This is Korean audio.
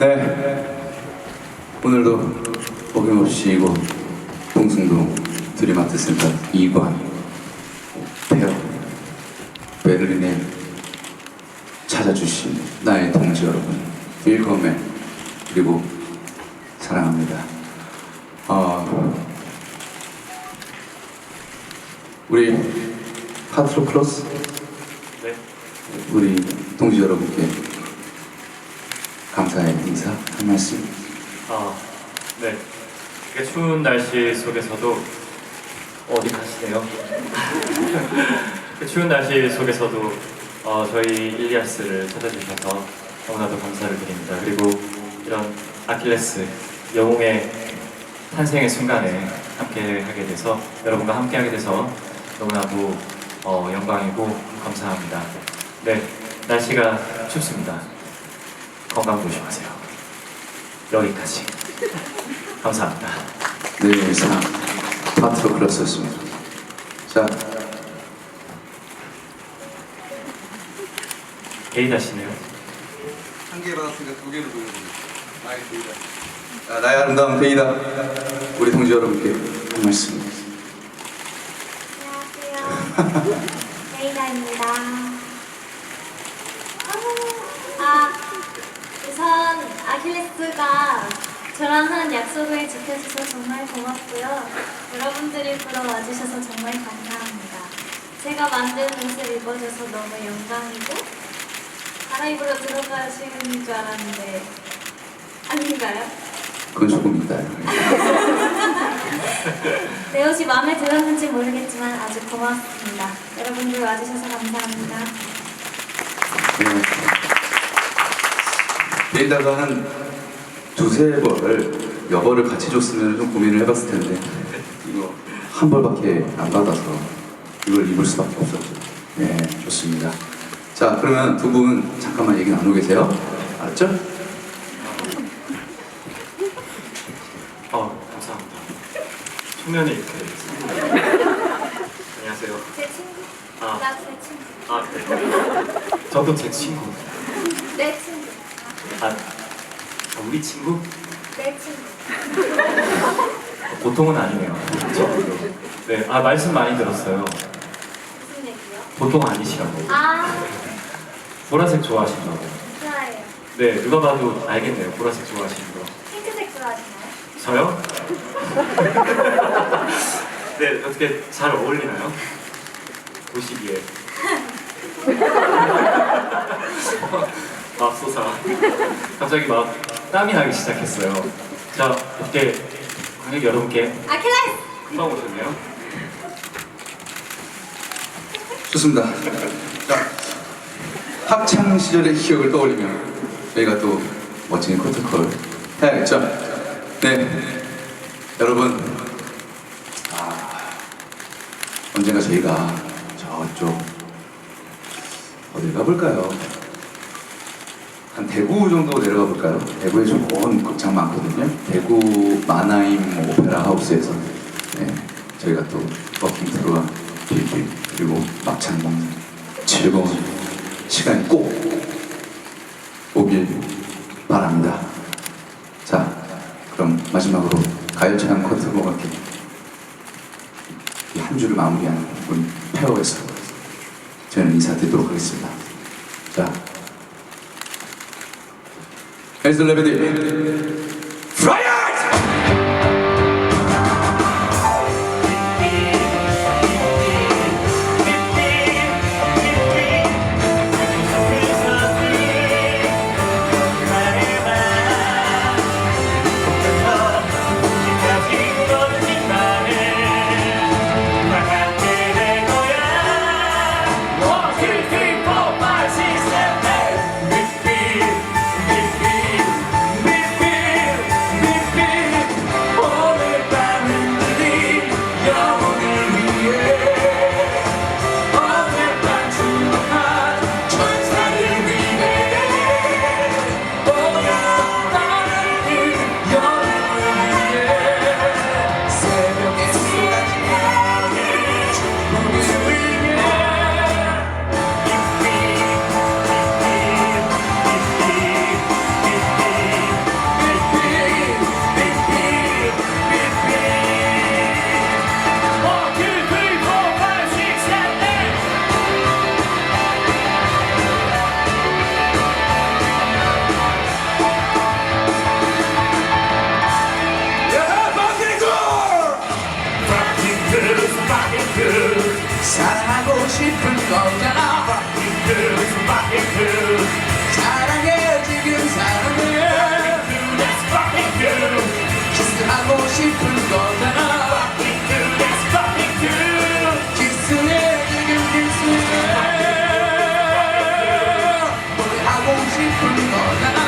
네, 오늘도 어김없이 이곳 동숭동 드림아트센터 2관 페어 베를린에 찾아주신 나의 동지 여러분, 윌컴에 그리고 사랑합니다. 우리 파트로 클로스, 네. 우리 동지 여러분께 감사의 인사 한 말씀. 네. 이렇게 추운 날씨 속에서도 어디 가시네요? 그 추운 날씨 속에서도 저희 일리아스를 찾아주셔서 너무나도 감사를 드립니다. 그리고 이런 아킬레스 영웅의 탄생의 순간에 함께 하게 돼서, 여러분과 함께 하게 돼서 너무나도 영광이고 감사합니다. 네, 날씨가 춥습니다. 건강 조심하세요. 여기까지. 감사합니다. 네, 이상 파트로 클로스였습니다. 자, 게이다시네요. 한 개 받았으니까 두 개를 보여줍니다. 나의 베이다. 자, 나의 아름다운 베이다. 우리 동지 여러분께 한 말씀. 안녕하세요. 베이다입니다. 우선 아킬레스가 저랑 한 약속을 지켜줘서 정말 고맙고요. 여러분들이 보러 와주셔서 정말 감사합니다. 제가 만든 옷을 입어줘서 너무 영광이고 갈아입으러 들어가시는 줄 알았는데 아닌가요? 그건 조금입니다. 내 옷이 마음에 들었는지 모르겠지만 아주 고맙습니다. 여러분들 와주셔서 감사합니다. 네. 베이다가 한 두세 벌, 여벌을 같이 줬으면 좀 고민을 해봤을 텐데 이거 한 벌밖에 안 받아서 이걸 입을 수밖에 없었죠. 네, 좋습니다. 자, 그러면 두 분 잠깐만 얘기 나누고 계세요. 알았죠? 감사합니다. 초면에 이렇게. 안녕하세요. 제 친구. 아. 나 제 친구. 네. 저도 제 친구. 내 친구. 우리 친구? 내 친구. 보통은 아니네요. 그렇죠? 네, 말씀 많이 들었어요. 무슨 얘기요? 보통 아니시라고. 보라색 좋아하신다고. 좋아해요. 네, 누가 봐도 알겠네요. 보라색 좋아하시는 거. 핑크색 좋아하시나요? 저요? 네, 어떻게 잘 어울리나요? 보시기에. 맙소사. 갑자기 막 땀이 나기 시작했어요. 자, 어떻게 관객 여러분께 아킬레스! 금방 오셨네요. 좋습니다. 자, 학창 시절의 기억을 떠올리며 저희가 또 멋진 커트콜 해야겠죠? 네, 여러분, 언젠가 저희가 저쪽 어딜 가볼까요? 한 대구 정도 내려가 볼까요? 대구에 좋은 극장 많거든요. 대구 마나임 오페라 하우스에서 저희가 또 워킹 트루와 빌빌 그리고 막창 먹는 즐거운 시간이 꼭 오길 바랍니다. 자, 그럼 마지막으로 가열찬 커트볼과 함께 한 주를 마무리하는 우리 페어에서 저는 인사드리도록 하겠습니다. 자, 헬스 레베디 프라이어! Repeat, repeat, repeat. 싶은 거야